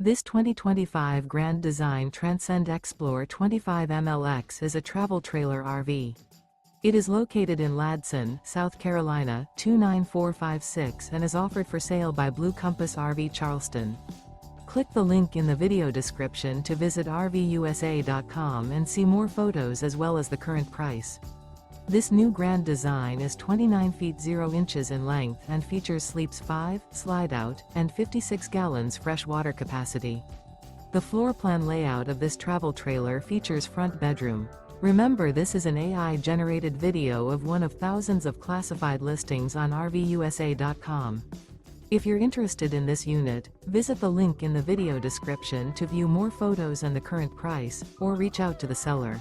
This 2025 Grand Design Transcend Xplor 25MLX is a travel trailer RV. It is located in Ladson, South Carolina, 29456 and is offered for sale by Blue Compass RV Charleston. Click the link in the video description to visit RVUSA.com and see more photos as well as the current price. This new Grand Design is 29 feet 0 inches in length and features sleeps 5, Slideout, and 56 gallons fresh water capacity. The floor plan layout of this travel trailer features front bedroom. Remember, this is an AI-generated video of one of thousands of classified listings on RVUSA.com. If you're interested in this unit, visit the link in the video description to view more photos and the current price, or reach out to the seller.